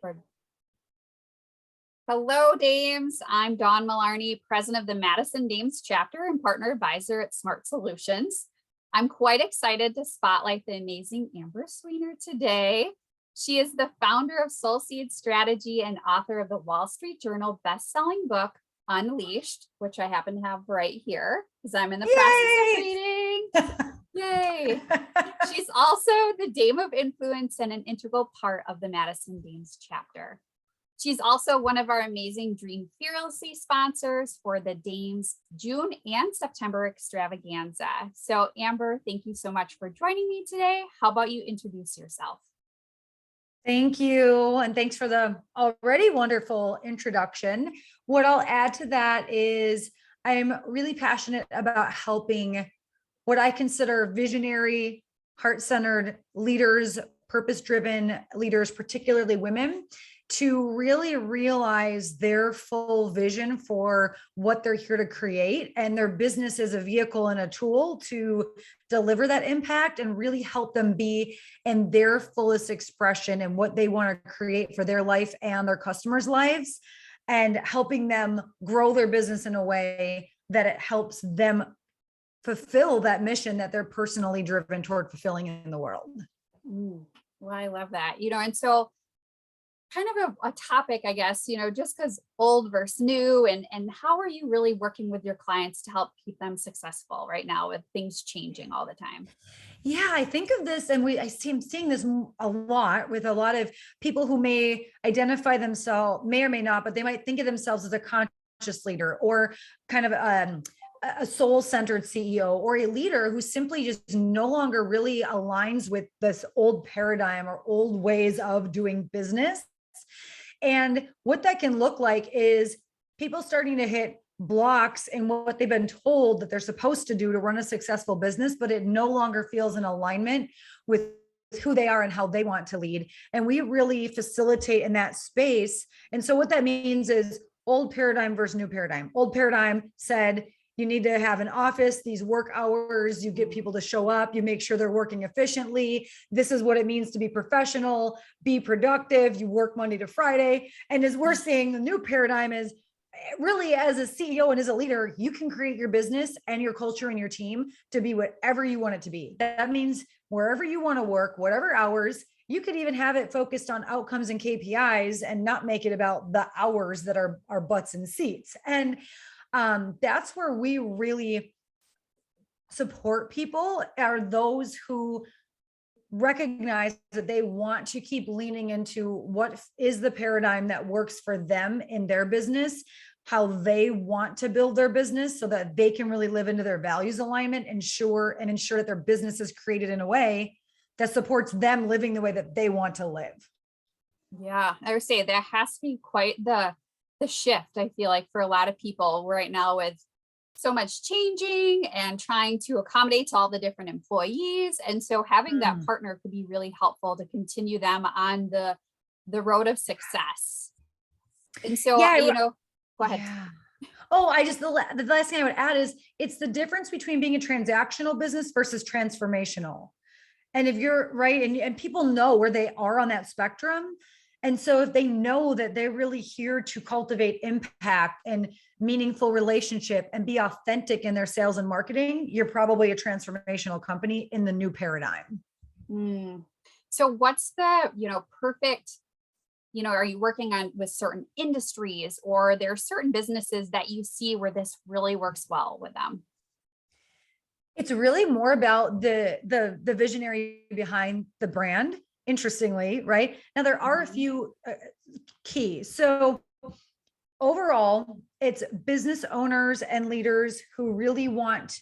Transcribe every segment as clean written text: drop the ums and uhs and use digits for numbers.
Or- Hello, Dames. I'm Dawn Mallarney, president of the Madison Dames chapter and partner advisor at Smart Solutions. I'm quite excited to spotlight the amazing Amber Swenor today. She is the founder of Soul Seed Strategy and author of the Wall Street Journal best-selling book, Unleashed, which I happen to have right here because I'm in the process of reading. Yay. She's also the Dame of Influence and an integral part of the Madison Dames chapter. She's also one of our amazing Dream Fearlessly sponsors for the Dames June and September extravaganza. So Amber, thank you so much for joining me today. How about you introduce yourself? Thank you. And thanks for the already wonderful introduction. What I'll add to that is I'm really passionate about helping what I consider visionary, heart-centered leaders, purpose-driven leaders, particularly women, to really realize their full vision for what they're here to create, and their business is a vehicle and a tool to deliver that impact and really help them be in their fullest expression and what they want to create for their life and their customers' lives, and helping them grow their business in a way that it helps them fulfill that mission that they're personally driven toward fulfilling in the world. Well, I love that, and so kind of a topic, I guess, just because old versus new, and how are you really working with your clients to help keep them successful right now with things changing all the time? Yeah, I think of this, and I'm seeing this a lot with a lot of people who may identify themselves, may or may not, but they might think of themselves as a conscious leader or kind of a soul-centered CEO, or a leader who simply just no longer really aligns with this old paradigm or old ways of doing business. And what that can look like is people starting to hit blocks in what they've been told that they're supposed to do to run a successful business, but it no longer feels in alignment with who they are and how they want to lead. And we really facilitate in that space. And so what that means is old paradigm versus new paradigm. Old paradigm said, you need to have an office, these work hours, you get people to show up, you make sure they're working efficiently. This is what it means to be professional, be productive, you work Monday to Friday. And as we're seeing, the new paradigm is really, as a CEO and as a leader, you can create your business and your culture and your team to be whatever you want it to be. That means wherever you want to work, whatever hours. You could even have it focused on outcomes and KPIs and not make it about the hours that are butts and seats. And that's where we really support people, are those who recognize that they want to keep leaning into what is the paradigm that works for them in their business, how they want to build their business so that they can really live into their values alignment, ensure that their business is created in a way that supports them living the way that they want to live. Yeah, I would say there has to be quite the shift, I feel like, for a lot of people right now, with so much changing and trying to accommodate all the different employees. And so having that partner could be really helpful to continue them on the road of success. And so, go ahead. Yeah. Oh, the last thing I would add is it's the difference between being a transactional business versus transformational. And if you're right, and people know where they are on that spectrum. And so if they know that they're really here to cultivate impact and meaningful relationship and be authentic in their sales and marketing, you're probably a transformational company in the new paradigm. So what's the, perfect, are you working on with certain industries, or there are certain businesses that you see where this really works well with them? It's really more about the visionary behind the brand. Interestingly, right? Now, there are a few keys. So overall, it's business owners and leaders who really want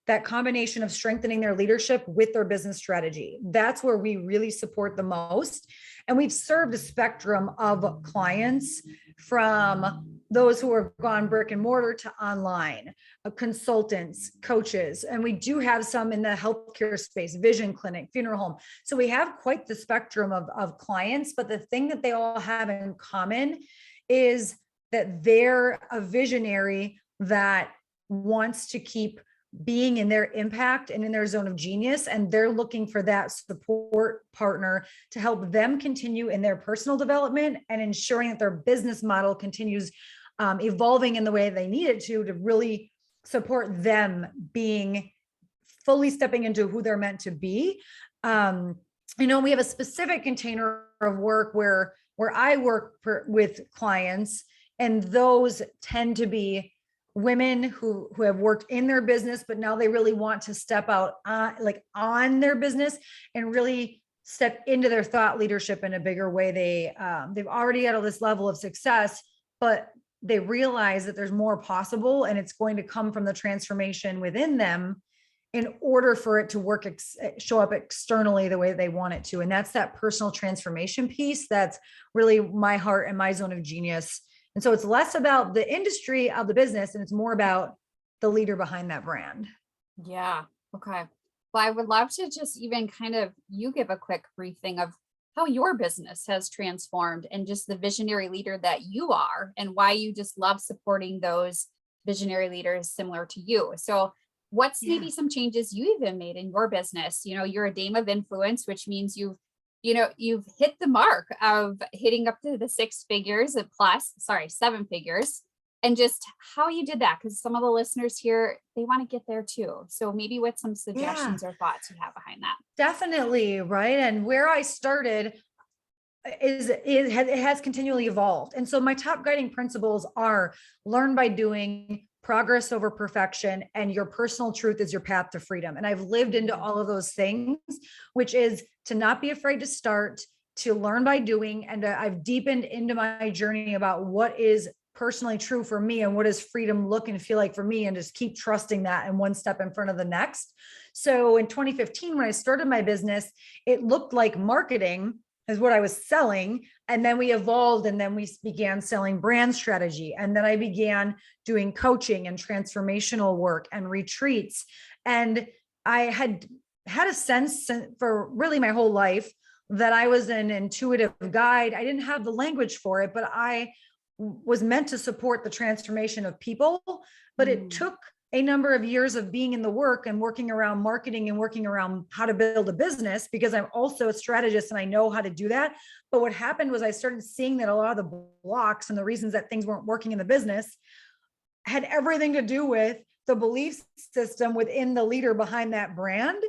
that combination of strengthening their leadership with their business strategy. That's where we really support the most. And we've served a spectrum of clients, from those who have gone brick and mortar to online, consultants, coaches, and we do have some in the healthcare space, vision clinic, funeral home. So we have quite the spectrum of clients, but the thing that they all have in common is that they're a visionary that wants to keep being in their impact and in their zone of genius. And they're looking for that support partner to help them continue in their personal development and ensuring that their business model continues evolving in the way they need it to really support them being fully stepping into who they're meant to be. We have a specific container of work where I work with clients, and those tend to be women who have worked in their business, but now they really want to step out on their business and really step into their thought leadership in a bigger way. They've already at this level of success, but they realize that there's more possible, and it's going to come from the transformation within them in order for it to show up externally the way they want it to. And that's that personal transformation piece. That's really my heart and my zone of genius. And so it's less about the industry of the business, and it's more about the leader behind that brand. Yeah. Okay. Well, I would love to just even kind of you give a quick briefing of how your business has transformed and just the visionary leader that you are and why you just love supporting those visionary leaders similar to you. So what's maybe some changes you even made in your business? You're a dame of influence, which means you've hit the mark of hitting up to the 7 figures, and just how you did that. Because some of the listeners here, they want to get there too. So maybe what some suggestions or thoughts you have behind that. Definitely. Right. And where I started it has continually evolved. And so my top guiding principles are learn by doing, progress over perfection, and your personal truth is your path to freedom. And I've lived into all of those things, which is to not be afraid to start, to learn by doing. And I've deepened into my journey about what is personally true for me and what does freedom look and feel like for me, and just keep trusting that and one step in front of the next. So in 2015, when I started my business, it looked like marketing is what I was selling. And then we evolved, and then we began selling brand strategy. And then I began doing coaching and transformational work and retreats. And I had a sense for really my whole life that I was an intuitive guide. I didn't have the language for it, but I was meant to support the transformation of people. But it took a number of years of being in the work and working around marketing and working around how to build a business, because I'm also a strategist and I know how to do that. But what happened was I started seeing that a lot of the blocks and the reasons that things weren't working in the business had everything to do with the belief system within the leader behind that brand.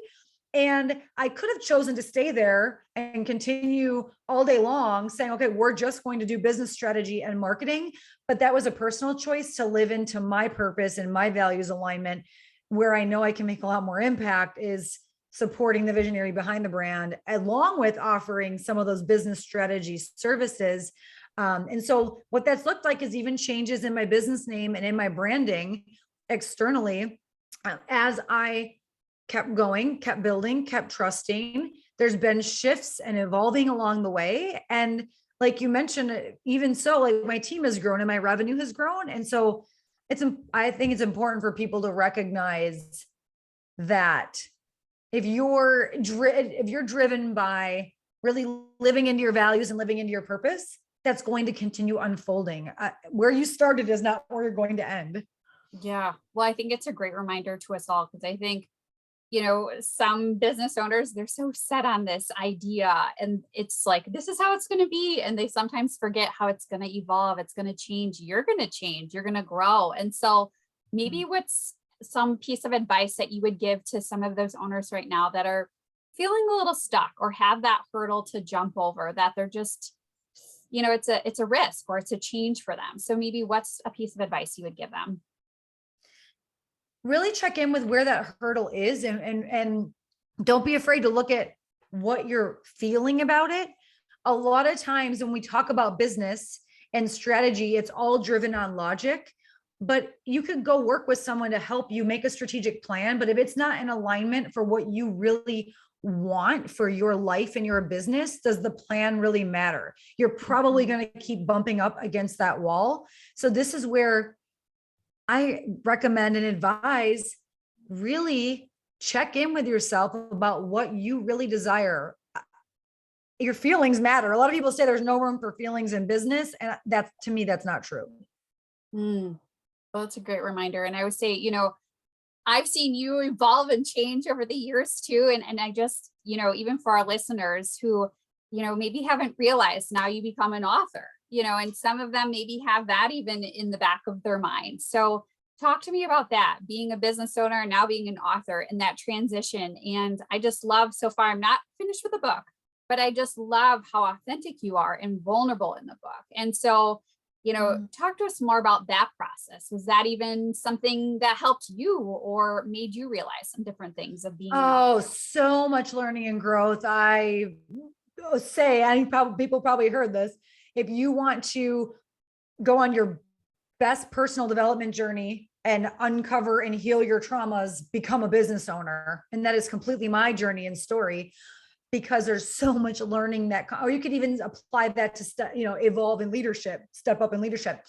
And I could have chosen to stay there and continue all day long saying, okay, we're just going to do business strategy and marketing. But that was a personal choice to live into my purpose and my values alignment, where I know I can make a lot more impact is supporting the visionary behind the brand, along with offering some of those business strategy services. And so what that's looked like is even changes in my business name and in my branding externally as I kept going, kept building, kept trusting. There's been shifts and evolving along the way. And like you mentioned, even so, like my team has grown and my revenue has grown. And so I think it's important for people to recognize that if you're driven by really living into your values and living into your purpose, that's going to continue unfolding. Where you started is not where you're going to end. Yeah. Well, I think it's a great reminder to us all, because I think some business owners, they're so set on this idea, and it's like, this is how it's going to be. And they sometimes forget how it's going to evolve. It's going to change. You're going to change. You're going to grow. And so maybe what's some piece of advice that you would give to some of those owners right now that are feeling a little stuck or have that hurdle to jump over, that they're just, it's a risk or it's a change for them. So maybe what's a piece of advice you would give them? Really check in with where that hurdle is, and don't be afraid to look at what you're feeling about it. A lot of times when we talk about business and strategy, it's all driven on logic, but you could go work with someone to help you make a strategic plan. But if it's not in alignment for what you really want for your life and your business, does the plan really matter? You're probably going to keep bumping up against that wall. So this is where I recommend and advise, really check in with yourself about what you really desire. Your feelings matter. A lot of people say there's no room for feelings in business. And to me, that's not true. Well, that's a great reminder. And I would say, I've seen you evolve and change over the years too. And I just, even for our listeners who, maybe haven't realized now you become an author, and some of them maybe have that even in the back of their mind. So talk to me about that, being a business owner and now being an author and that transition. And I just love so far, I'm not finished with the book, but I just love how authentic you are and vulnerable in the book. And so, talk to us more about that process. Was that even something that helped you or made you realize some different things of being an author? So much learning and growth. I say, people probably heard this. If you want to go on your best personal development journey and uncover and heal your traumas, become a business owner. And that is completely my journey and story, because there's so much learning or you could even apply that to, evolve in leadership, step up in leadership.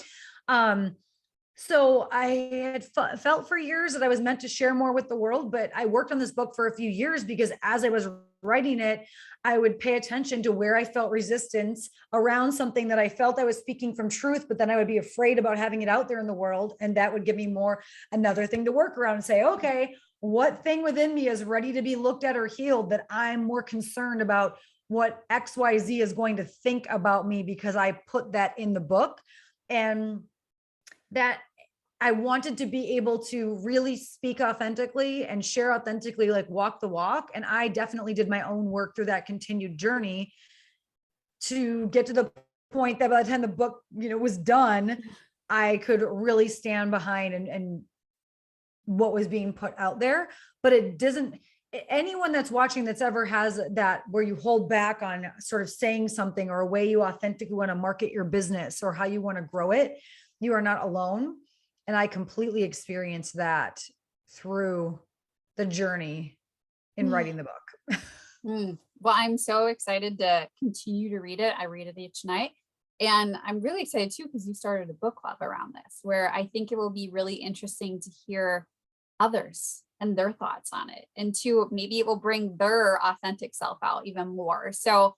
So I had felt for years that I was meant to share more with the world, but I worked on this book for a few years because as I was writing it, I would pay attention to where I felt resistance around something that I felt I was speaking from truth, but then I would be afraid about having it out there in the world. And that would give me another thing to work around and say, okay, what thing within me is ready to be looked at or healed that I'm more concerned about what XYZ is going to think about me because I put that in the book. And that I wanted to be able to really speak authentically and share authentically, like walk the walk. And I definitely did my own work through that continued journey to get to the point that by the time the book, was done, I could really stand behind and what was being put out there. But it doesn't, anyone that's watching that's ever has that where you hold back on sort of saying something or a way you authentically want to market your business or how you want to grow it, you are not alone. And I completely experienced that through the journey in writing the book. Well, I'm so excited to continue to read it. I read it each night. And I'm really excited too, because you started a book club around this, where I think it will be really interesting to hear others and their thoughts on it. And two, maybe it will bring their authentic self out even more. So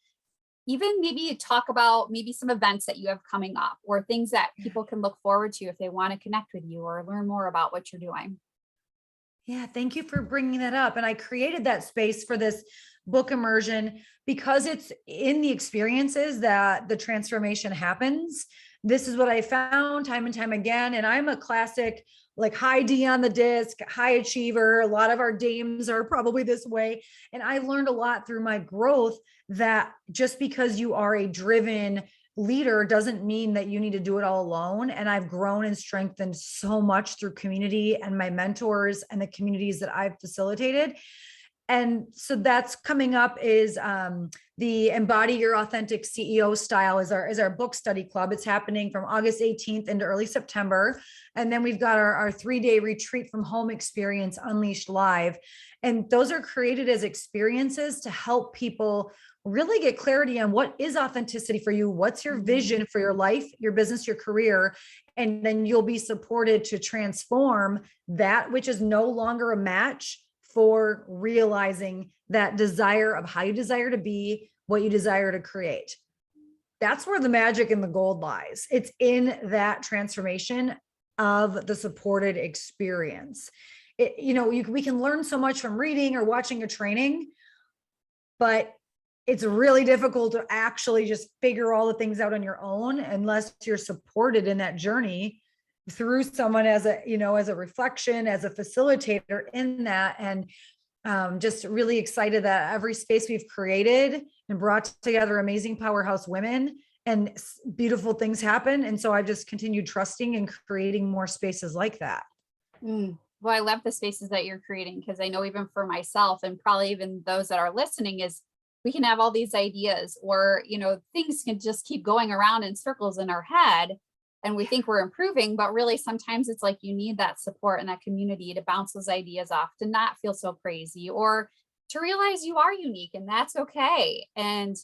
even maybe talk about maybe some events that you have coming up or things that people can look forward to if they want to connect with you or learn more about what you're doing. Yeah, thank you for bringing that up. And I created that space for this book immersion because it's in the experiences that the transformation happens. This is what I found time and time again. And I'm a classic, like high D on the disc, high achiever. A lot of our dames are probably this way. And I learned a lot through my growth that just because you are a driven leader doesn't mean that you need to do it all alone. And I've grown and strengthened so much through community and my mentors and the communities that I've facilitated. And so that's coming up is the Embody Your Authentic CEO Style is our book study club. It's happening from August 18th into early September. And then we've got our 3-day retreat from home experience, Unleashed Live. And those are created as experiences to help people really get clarity on what is authenticity for you, what's your vision for your life, your business, your career, and then you'll be supported to transform that which is no longer a match for realizing that desire of how you desire to be, what you desire to create. That's where the magic and the gold lies. It's in that transformation of the supported experience. We can learn so much from reading or watching a training, but it's really difficult to actually just figure all the things out on your own unless you're supported in that journey through someone as a reflection, as a facilitator in that. And just really excited that every space we've created and brought together amazing powerhouse women and beautiful things happen. And so I just continued trusting and creating more spaces like that. Well, I love the spaces that you're creating, because I know even for myself and probably even those that are listening is we can have all these ideas or, things can just keep going around in circles in our head and we think we're improving, but really sometimes it's like you need that support and that community to bounce those ideas off, to not feel so crazy or to realize you are unique and that's okay. And,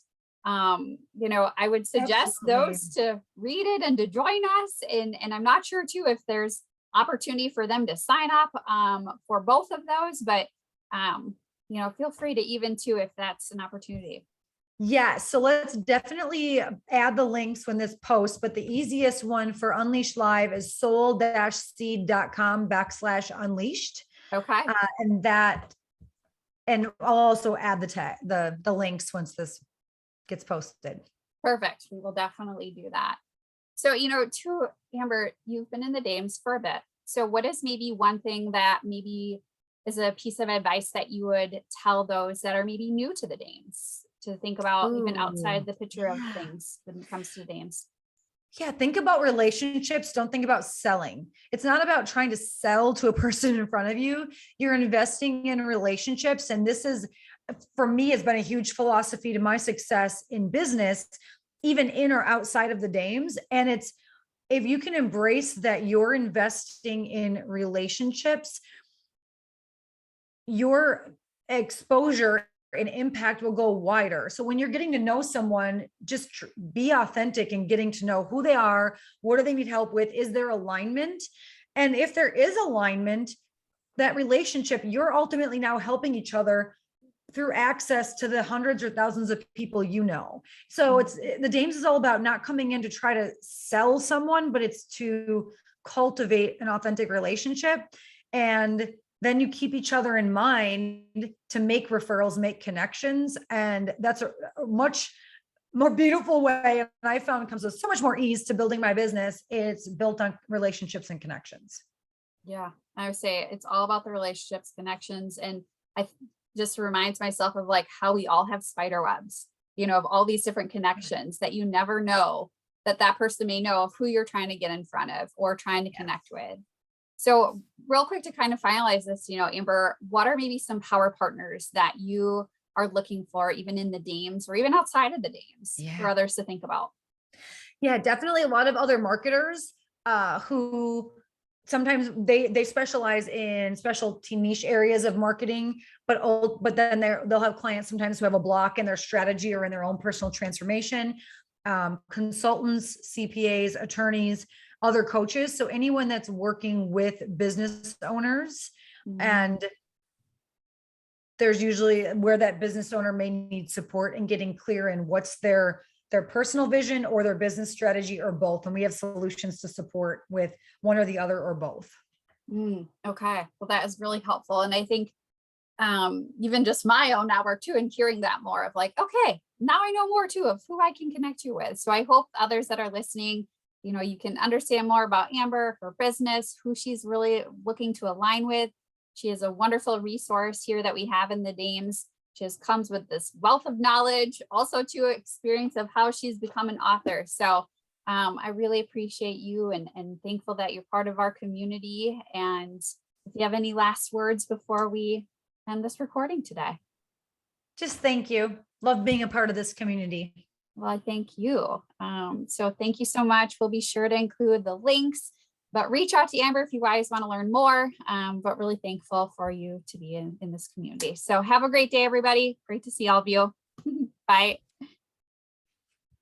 I would suggest Absolutely. those to read it and to join us. And I'm not sure too, if there's opportunity for them to sign up for both of those, but feel free to even too, if that's an opportunity. Yeah, so let's definitely add the links when this posts, but the easiest one for Unleashed Live is soul-seed.com/unleashed. Okay. And that, and I'll also add the tag, the links once this gets posted. Perfect. We will definitely do that. So, to Amber, you've been in the Dames for a bit. So what is maybe one thing that maybe is a piece of advice that you would tell those that are maybe new to the Dames to think about even outside Ooh, the picture of yeah. things when it comes to the Dames? Yeah, think about relationships. Don't think about selling. It's not about trying to sell to a person in front of you. You're investing in relationships. And this is, for me, has been a huge philosophy to my success in business, even in or outside of the Dames. And it's, if you can embrace that you're investing in relationships, your exposure and impact will go wider. So when you're getting to know someone, just be authentic and getting to know who they are, what do they need help with, is there alignment? And if there is alignment, that relationship, you're ultimately now helping each other through access to the hundreds or thousands of people you know. So it's, the Dames is all about not coming in to try to sell someone, but it's to cultivate an authentic relationship. And then you keep each other in mind to make referrals, make connections. And that's a much more beautiful way. And I found it comes with so much more ease to building my business. It's built on relationships and connections. Yeah, I would say it's all about the relationships, connections, and I just reminds myself of like how we all have spider webs, of all these different connections that you never know that that person may know of who you're trying to get in front of or trying to connect with. So real quick to kind of finalize this, Amber, what are maybe some power partners that you are looking for even in the Dames or even outside of the Dames for Yeah. others to think about? Yeah, definitely a lot of other marketers who sometimes they specialize in specialty niche areas of marketing, but then they'll have clients sometimes who have a block in their strategy or in their own personal transformation. Consultants, CPAs, attorneys, other coaches. So anyone that's working with business owners, and there's usually where that business owner may need support in getting clear in what's their personal vision or their business strategy or both. And we have solutions to support with one or the other or both. Okay. Well, that is really helpful. And I think even just my own network too, and hearing that more of like, okay, now I know more too of who I can connect you with. So I hope others that are listening, you can understand more about Amber, her business, who she's really looking to align with. She is a wonderful resource here that we have in the Dames. She just comes with this wealth of knowledge, also to experience of how she's become an author. So I really appreciate you and thankful that you're part of our community. And if you have any last words before we end this recording today. Just thank you. Love being a part of this community. Well, I thank you. So thank you so much. We'll be sure to include the links, but reach out to Amber if you guys want to learn more. But really thankful for you to be in this community. So have a great day, everybody. Great to see all of you. Bye.